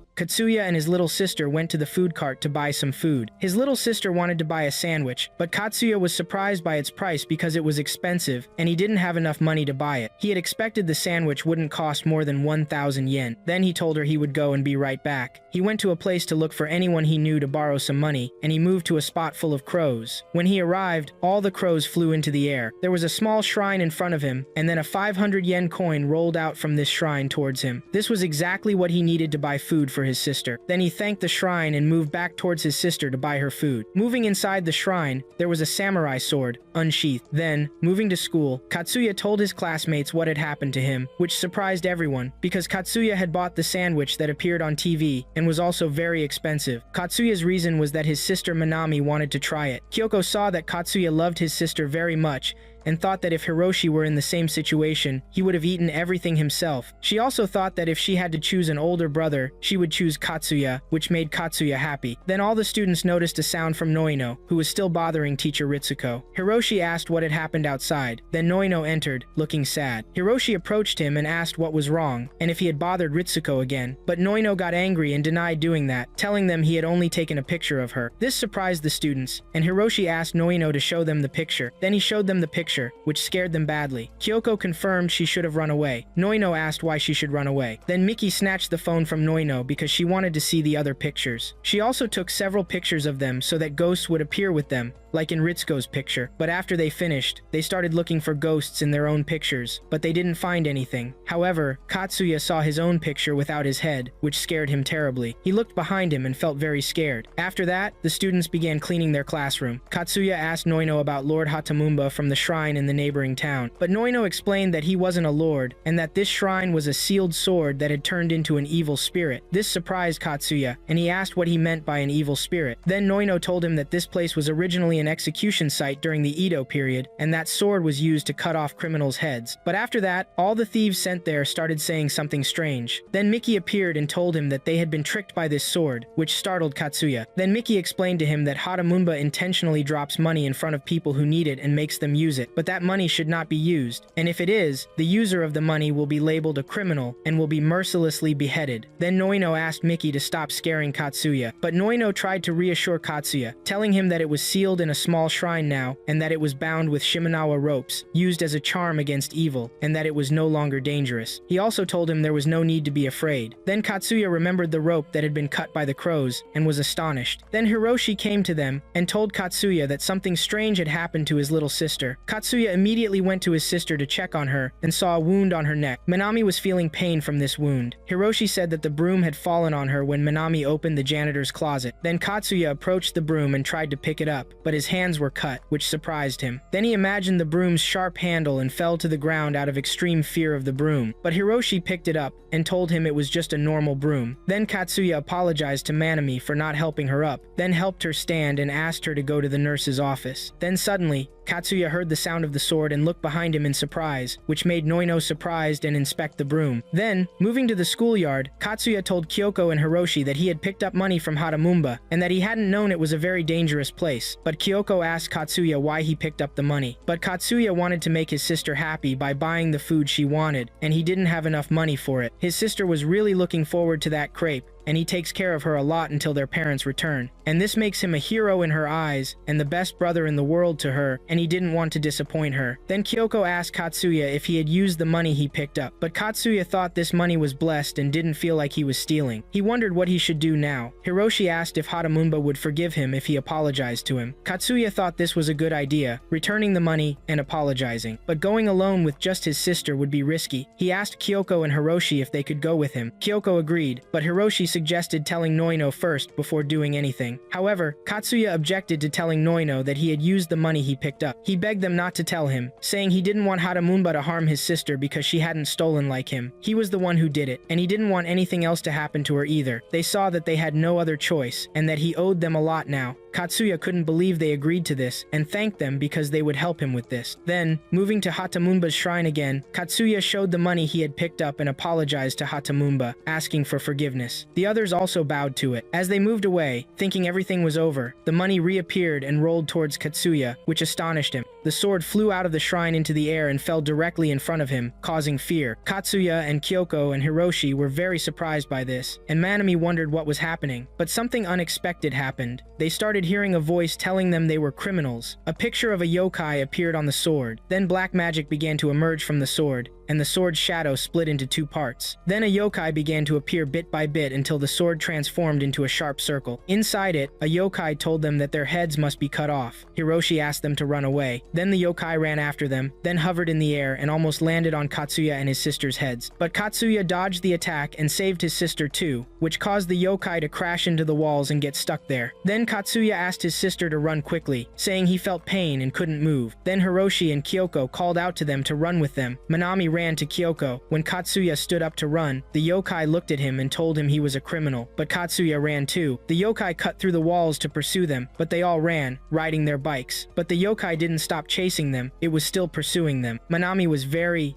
S1: Katsuya and his little sister went to the food cart to buy some food. His little sister wanted to buy a sandwich, but Katsuya was surprised by its price because it was expensive and he didn't have enough money to buy it. He had expected the sandwich wouldn't cost more than 1,000 yen. Then he told her he would go and be right back. He went to a place to look for anyone he knew to borrow some money, and he moved to a spot full of crows. When he arrived, all the crows flew into the air. There was a small shrine in front of him, and then a 500 yen coin rolled out from this shrine towards him. This was exactly what he needed to buy food for his sister. Then he thanked the shrine and moved back towards his sister to buy her food. Moving inside the shrine, there was a samurai sword, unsheathed. Then, moving to school, Katsuya told his classmates what had happened to him, which surprised everyone, because Katsuya had bought the sandwich that appeared on TV and was also very expensive. Katsuya's reason was that his sister Minami wanted to try it. Kyoko saw that Katsuya loved his sister very much and thought that if Hiroshi were in the same situation, he would have eaten everything himself. She also thought that if she had to choose an older brother, she would choose Katsuya, which made Katsuya happy. Then all the students noticed a sound from Noino, who was still bothering teacher Ritsuko. Hiroshi asked what had happened outside. Then Noino entered, looking sad. Hiroshi approached him and asked what was wrong, and if he had bothered Ritsuko again. But Noino got angry and denied doing that, telling them he had only taken a picture of her. This surprised the students, and Hiroshi asked Noino to show them the picture. Then he showed them the picture, which scared them badly. Kyoko confirmed she should have run away. Noino asked why she should run away. Then Miki snatched the phone from Noino because she wanted to see the other pictures. She also took several pictures of them so that ghosts would appear with them, like in Ritsuko's picture. But after they finished, they started looking for ghosts in their own pictures, but they didn't find anything. However, Katsuya saw his own picture without his head, which scared him terribly. He looked behind him and felt very scared. After that, the students began cleaning their classroom. Katsuya asked Noino about Lord Hatamumba from the shrine in the neighboring town, but Noino explained that he wasn't a lord, and that this shrine was a sealed sword that had turned into an evil spirit. This surprised Katsuya, and he asked what he meant by an evil spirit. Then Noino told him that this place was originally an execution site during the Edo period, and that sword was used to cut off criminals' heads. But after that, all the thieves sent there started saying something strange. Then Miki appeared and told him that they had been tricked by this sword, which startled Katsuya. Then Miki explained to him that Hatamumba intentionally drops money in front of people who need it and makes them use it, but that money should not be used, and if it is, the user of the money will be labeled a criminal and will be mercilessly beheaded. Then Noino asked Miki to stop scaring Katsuya, but Noino tried to reassure Katsuya, telling him that it was sealed in a small shrine now, and that it was bound with Shimenawa ropes, used as a charm against evil, and that it was no longer dangerous. He also told him there was no need to be afraid. Then Katsuya remembered the rope that had been cut by the crows, and was astonished. Then Hiroshi came to them, and told Katsuya that something strange had happened to his little sister. Katsuya Katsuya immediately went to his sister to check on her and saw a wound on her neck. Minami was feeling pain from this wound. Hiroshi said that the broom had fallen on her when Minami opened the janitor's closet. Then Katsuya approached the broom and tried to pick it up, but his hands were cut, which surprised him. Then he imagined the broom's sharp handle and fell to the ground out of extreme fear of the broom. But Hiroshi picked it up and told him it was just a normal broom. Then Katsuya apologized to Minami for not helping her up, then helped her stand and asked her to go to the nurse's office. Then suddenly, Katsuya heard the sound of the sword and looked behind him in surprise, which made Noino surprised and inspect the broom. Then, moving to the schoolyard, Katsuya told Kyoko and Hiroshi that he had picked up money from Hatamumba and that he hadn't known it was a very dangerous place. But Kyoko asked Katsuya why he picked up the money. But Katsuya wanted to make his sister happy by buying the food she wanted, and he didn't have enough money for it. His sister was really looking forward to that crepe, and he takes care of her a lot until their parents return. And this makes him a hero in her eyes and the best brother in the world to her, and he didn't want to disappoint her. Then Kyoko asked Katsuya if he had used the money he picked up, but Katsuya thought this money was blessed and didn't feel like he was stealing. He wondered what he should do now. Hiroshi asked if Hatamumba would forgive him if he apologized to him. Katsuya thought this was a good idea, returning the money and apologizing. But going alone with just his sister would be risky. He asked Kyoko and Hiroshi if they could go with him. Kyoko agreed, but Hiroshi suggested telling Noino first before doing anything. However, Katsuya objected to telling Noino that he had used the money he picked up. He begged them not to tell him, saying he didn't want Hatamumba to harm his sister because she hadn't stolen like him. He was the one who did it, and he didn't want anything else to happen to her either. They saw that they had no other choice, and that he owed them a lot now. Katsuya couldn't believe they agreed to this, and thanked them because they would help him with this. Then, moving to Hatamumba's shrine again, Katsuya showed the money he had picked up and apologized to Hatamumba, asking for forgiveness. The others also bowed to it. As they moved away, thinking everything was over, the money reappeared and rolled towards Katsuya, which astonished him. The sword flew out of the shrine into the air and fell directly in front of him, causing fear. Katsuya and Kyoko and Hiroshi were very surprised by this, and Manami wondered what was happening. But something unexpected happened. They started hearing a voice telling them they were criminals. A picture of a yokai appeared on the sword. Then black magic began to emerge from the sword, and the sword's shadow split into two parts. Then a yokai began to appear bit by bit until the sword transformed into a sharp circle. Inside it, a yokai told them that their heads must be cut off. Hiroshi asked them to run away. Then the yokai ran after them, then hovered in the air and almost landed on Katsuya and his sister's heads. But Katsuya dodged the attack and saved his sister too, which caused the yokai to crash into the walls and get stuck there. Then Katsuya asked his sister to run quickly, saying he felt pain and couldn't move. Then Hiroshi and Kyoko called out to them to run with them. Minami ran to Kyoko. When Katsuya stood up to run, the yokai looked at him and told him he was a criminal. But Katsuya ran too. The yokai cut through the walls to pursue them, but they all ran, riding their bikes. But the yokai didn't stop chasing them, it was still pursuing them. Minami was very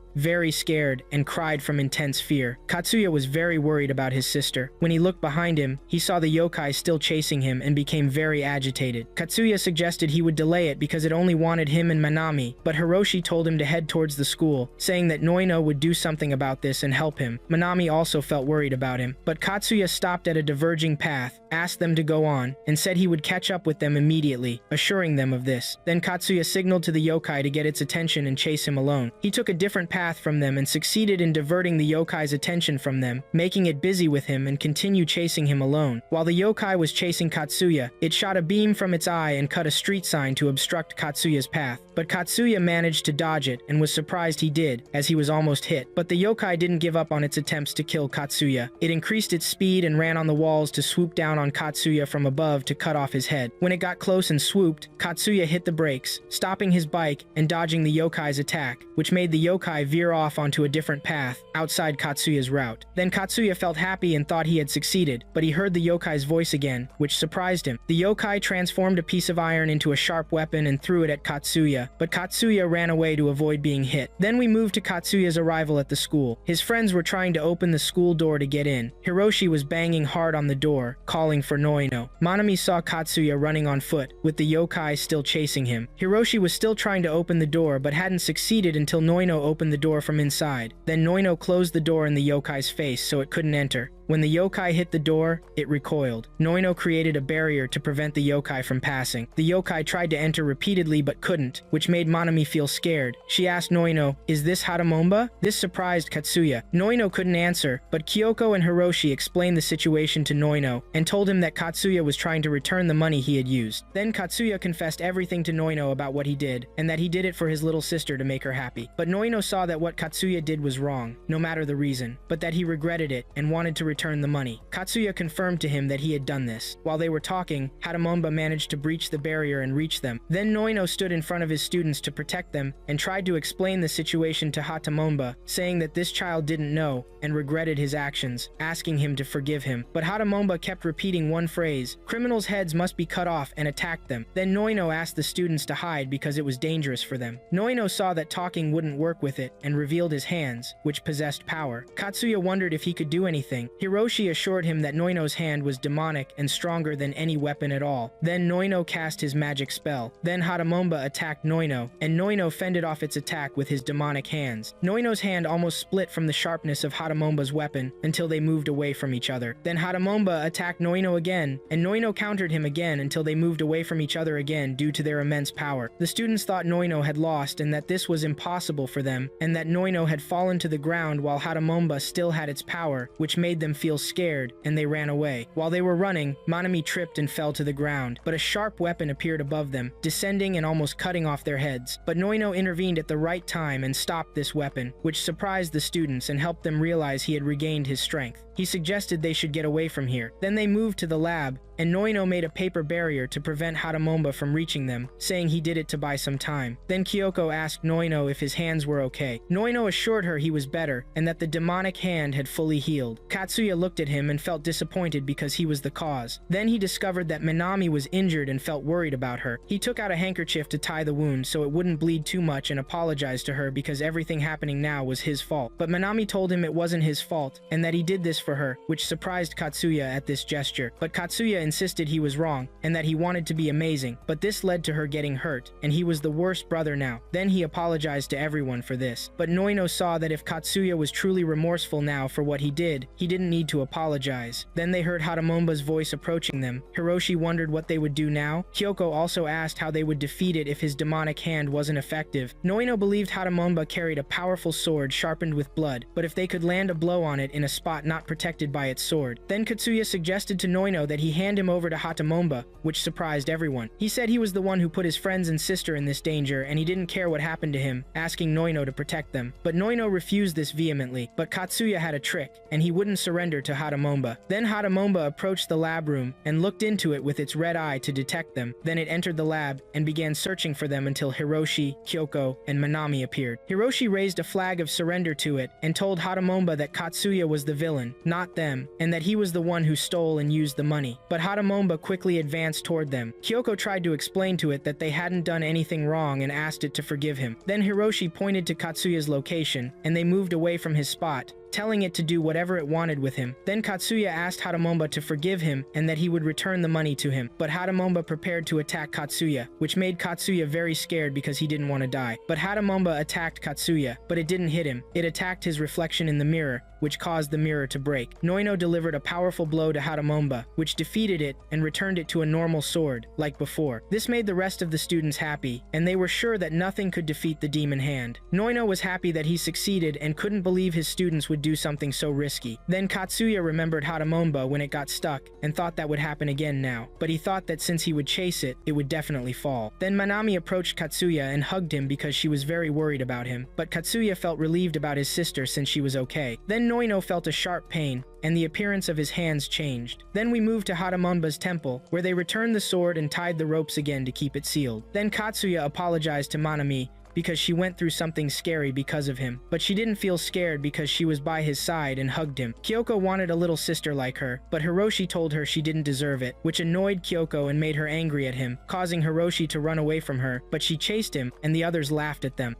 S1: scared and cried from intense fear. Katsuya was very worried about his sister. When he looked behind him, he saw the yokai still chasing him and became very agitated. Katsuya suggested he would delay it because it only wanted him and Minami, but Hiroshi told him to head towards the school, saying that Noino would do something about this and help him. Minami also felt worried about him, but Katsuya stopped at a diverging path, asked them to go on, and said he would catch up with them immediately, assuring them of this. Then Katsuya signaled to the yokai to get its attention and chase him alone. He took a different path from them and succeeded in diverting the yokai's attention from them, making it busy with him and continued chasing him alone. While the yokai was chasing Katsuya, it shot a beam from its eye and cut a street sign to obstruct Katsuya's path. But Katsuya managed to dodge it and was surprised he did, as he was almost hit. But the yokai didn't give up on its attempts to kill Katsuya. It increased its speed and ran on the walls to swoop down on Katsuya from above to cut off his head. When it got close and swooped, Katsuya hit the brakes, stopping his bike and dodging the yokai's attack, which made the yokai veer off onto a different path, outside Katsuya's route. Then Katsuya felt happy and thought he had succeeded, but he heard the yokai's voice again, which surprised him. The yokai transformed a piece of iron into a sharp weapon and threw it at Katsuya, but Katsuya ran away to avoid being hit. Then we moved to Katsuya's arrival at the school. His friends were trying to open the school door to get in. Hiroshi was banging hard on the door, calling for Noino. Manami saw Katsuya running on foot, with the yokai still chasing him. Hiroshi was still trying to open the door but hadn't succeeded until Noino opened the door from inside. Then Noino closed the door in the yokai's face so it couldn't enter. When the yokai hit the door, it recoiled. Noino created a barrier to prevent the yokai from passing. The yokai tried to enter repeatedly but couldn't, which made Manami feel scared. She asked Noino, "Is this Hatamomba?" This surprised Katsuya. Noino couldn't answer, but Kyoko and Hiroshi explained the situation to Noino and told him that Katsuya was trying to return the money he had used. Then Katsuya confessed everything to Noino about what he did, and that he did it for his little sister to make her happy. But Noino saw that what Katsuya did was wrong, no matter the reason, but that he regretted it and wanted to return the money. Katsuya confirmed to him that he had done this. While they were talking, Hatamomba managed to breach the barrier and reach them. Then Noino stood in front of his students to protect them and tried to explain the situation to Hatamomba, saying that this child didn't know and regretted his actions, asking him to forgive him. But Hatamomba kept repeating one phrase, "Criminals' heads must be cut off," and attacked them. Then Noino asked the students to hide because it was dangerous for them. Noino saw that talking wouldn't work with it and revealed his hands, which possessed power. Katsuya wondered if he could do anything. Hiroshi assured him that Noino's hand was demonic and stronger than any weapon at all. Then Noino cast his magic spell. Then Hatamomba attacked Noino, and Noino fended off its attack with his demonic hands. Noino's hand almost split from the sharpness of Hatamomba's weapon until they moved away from each other. Then Hatamomba attacked Noino again, and Noino countered him again until they moved away from each other again due to their immense power. The students thought Noino had lost and that this was impossible for them, and that Noino had fallen to the ground while Hatamomba still had its power, which made them feel scared, and they ran away. While they were running, Manami tripped and fell to the ground, but a sharp weapon appeared above them, descending and almost cutting off their heads. But Noino intervened at the right time and stopped this weapon, which surprised the students and helped them realize he had regained his strength. He suggested they should get away from here. Then they moved to the lab, and Noino made a paper barrier to prevent Hatamomba from reaching them, saying he did it to buy some time. Then Kyoko asked Noino if his hands were okay. Noino assured her he was better, and that the demonic hand had fully healed. Katsuya looked at him and felt disappointed because he was the cause. Then he discovered that Minami was injured and felt worried about her. He took out a handkerchief to tie the wound so it wouldn't bleed too much and apologized to her because everything happening now was his fault. But Minami told him it wasn't his fault, and that he did this for her, which surprised Katsuya at this gesture. But Katsuya insisted he was wrong, and that he wanted to be amazing, but this led to her getting hurt, and he was the worst brother now. Then he apologized to everyone for this. But Noino saw that if Katsuya was truly remorseful now for what he didn't need to apologize. Then they heard Hatamomba's voice approaching them. Hiroshi wondered what they would do now. Kyoko also asked how they would defeat it if his demonic hand wasn't effective. Noino believed Hatamomba carried a powerful sword sharpened with blood, but if they could land a blow on it in a spot not protected by its sword. Then Katsuya suggested to Noino that he hand him over to Hatamomba, which surprised everyone. He said he was the one who put his friends and sister in this danger, and he didn't care what happened to him, asking Noino to protect them. But Noino refused this vehemently, but Katsuya had a trick, and he wouldn't surrender to Hatamomba. Then Hatamomba approached the lab room and looked into it with its red eye to detect them. Then it entered the lab and began searching for them until Hiroshi, Kyoko, and Minami appeared. Hiroshi raised a flag of surrender to it and told Hatamomba that Katsuya was the villain, not them, and that he was the one who stole and used the money. But Hatamomba quickly advanced toward them. Kyoko tried to explain to it that they hadn't done anything wrong and asked it to forgive him. Then Hiroshi pointed to Katsuya's location, and they moved away from his spot, telling it to do whatever it wanted with him. Then Katsuya asked Hatamomba to forgive him and that he would return the money to him. But Hatamomba prepared to attack Katsuya, which made Katsuya very scared because he didn't want to die. But Hatamomba attacked Katsuya, but it didn't hit him. It attacked his reflection in the mirror, which caused the mirror to break. Noino delivered a powerful blow to Hatamomba, which defeated it and returned it to a normal sword, like before. This made the rest of the students happy, and they were sure that nothing could defeat the demon hand. Noino was happy that he succeeded and couldn't believe his students would do something so risky. Then Katsuya remembered Hatamomba when it got stuck and thought that would happen again now, but he thought that since he would chase it, it would definitely fall. Then Minami approached Katsuya and hugged him because she was very worried about him, but Katsuya felt relieved about his sister since she was okay. Then Noino felt a sharp pain, and the appearance of his hands changed. Then we moved to Hatamomba's temple, where they returned the sword and tied the ropes again to keep it sealed. Then Katsuya apologized to Manami because she went through something scary because of him, but she didn't feel scared because she was by his side and hugged him. Kyoko wanted a little sister like her, but Hiroshi told her she didn't deserve it, which annoyed Kyoko and made her angry at him, causing Hiroshi to run away from her, but she chased him and the others laughed at them.